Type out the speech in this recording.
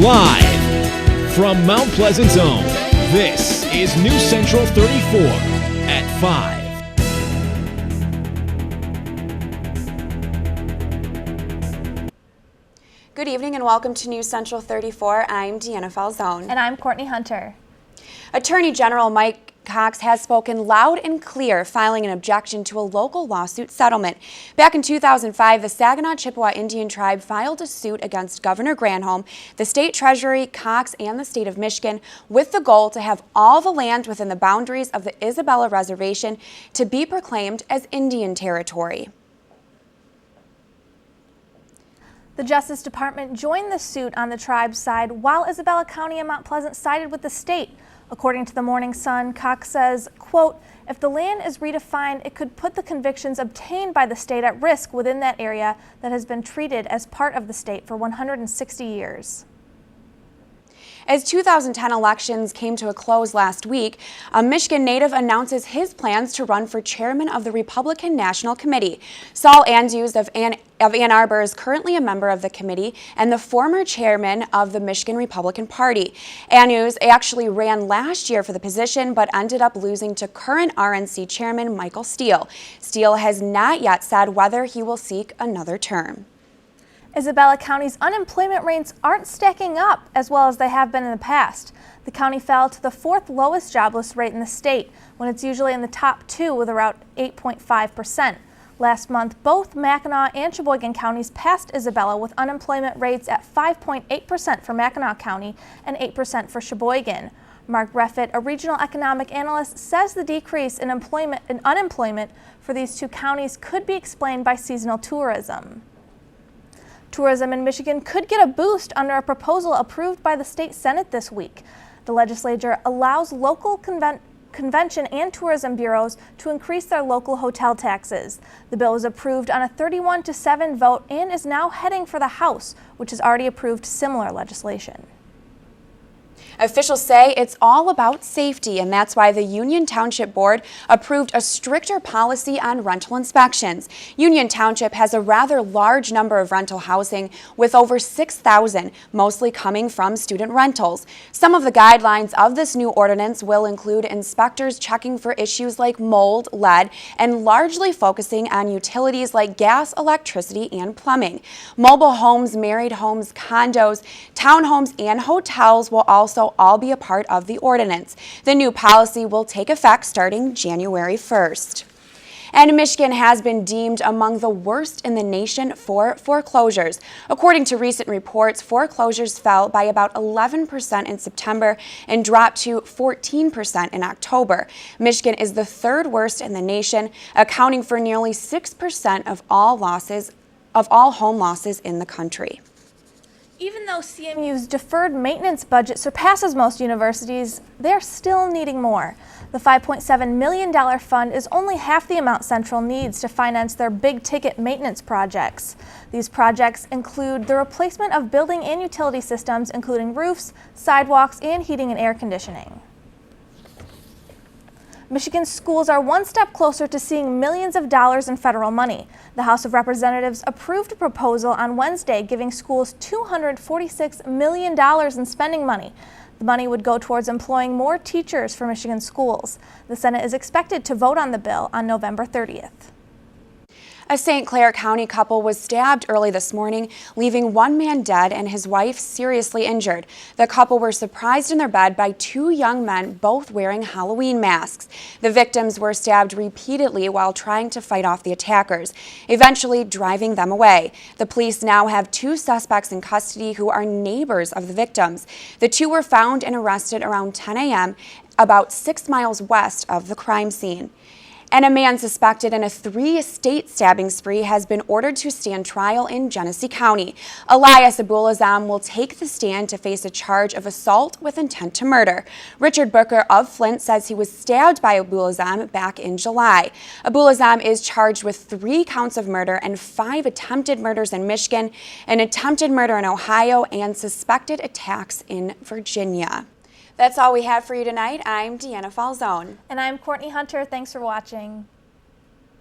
Live from Mount Pleasant's own, this is News Central 34 at 5. Good evening and welcome to News Central 34. I'm Deanna Falzone. And I'm Courtney Hunter. Attorney General Mike Cox has spoken loud and clear, filing an objection to a local lawsuit settlement. Back in 2005, the Saginaw Chippewa Indian Tribe filed a suit against Governor Granholm, the state treasury, Cox, and the state of Michigan, with the goal to have all the land within the boundaries of the Isabella Reservation to be proclaimed as Indian Territory. The Justice Department joined the suit on the tribe's side, while Isabella County and Mount Pleasant sided with the state. According to the Morning Sun, Cox says, quote, if the land is redefined, it could put the convictions obtained by the state at risk within that area that has been treated as part of the state for 160 years. As 2010 elections came to a close last week, a Michigan native announces his plans to run for chairman of the Republican National Committee. Saul Andrews of Ann Arbor is currently a member of the committee and the former chairman of the Michigan Republican Party. Andrews actually ran last year for the position but ended up losing to current RNC chairman Michael Steele. Steele has not yet said whether he will seek another term. Isabella County's unemployment rates aren't stacking up as well as they have been in the past. The county fell to the fourth lowest jobless rate in the state, when it's usually in the top two with around 8.5%. Last month, both Mackinac and Sheboygan counties passed Isabella with unemployment rates at 5.8% for Mackinac County and 8% for Sheboygan. Mark Reffitt, a regional economic analyst, says the decrease in unemployment for these two counties could be explained by seasonal tourism. Tourism in Michigan could get a boost under a proposal approved by the state Senate this week. The legislature allows local convention and tourism bureaus to increase their local hotel taxes. The bill was approved on a 31-7 vote and is now heading for the House, which has already approved similar legislation. Officials say it's all about safety, and that's why the Union Township Board approved a stricter policy on rental inspections. Union Township has a rather large number of rental housing, with over 6,000, mostly coming from student rentals. Some of the guidelines of this new ordinance will include inspectors checking for issues like mold, lead, and largely focusing on utilities like gas, electricity, and plumbing. Mobile homes, married homes, condos, townhomes, and hotels will also all be a part of the ordinance. The new policy will take effect starting January 1st. And Michigan has been deemed among the worst in the nation for foreclosures. According to recent reports, foreclosures fell by about 11% in September and dropped to 14% in October. Michigan is the third worst in the nation, accounting for nearly 6% of all home losses in the country. Even though CMU's deferred maintenance budget surpasses most universities, they're still needing more. The $5.7 million fund is only half the amount Central needs to finance their big-ticket maintenance projects. These projects include the replacement of building and utility systems, including roofs, sidewalks, and heating and air conditioning. Michigan schools are one step closer to seeing millions of dollars in federal money. The House of Representatives approved a proposal on Wednesday giving schools $246 million in spending money. The money would go towards employing more teachers for Michigan schools. The Senate is expected to vote on the bill on November 30th. A St. Clair County couple was stabbed early this morning, leaving one man dead and his wife seriously injured. The couple were surprised in their bed by two young men, both wearing Halloween masks. The victims were stabbed repeatedly while trying to fight off the attackers, eventually driving them away. The police now have two suspects in custody who are neighbors of the victims. The two were found and arrested around 10 a.m., about 6 miles west of the crime scene. And a man suspected in a three-state stabbing spree has been ordered to stand trial in Genesee County. Elias Abulazam will take the stand to face a charge of assault with intent to murder. Richard Booker of Flint says he was stabbed by Abulazam back in July. Abulazam is charged with 3 counts of murder and 5 attempted murders in Michigan, an attempted murder in Ohio, and suspected attacks in Virginia. That's all we have for you tonight. I'm Deanna Falzone. And I'm Courtney Hunter. Thanks for watching.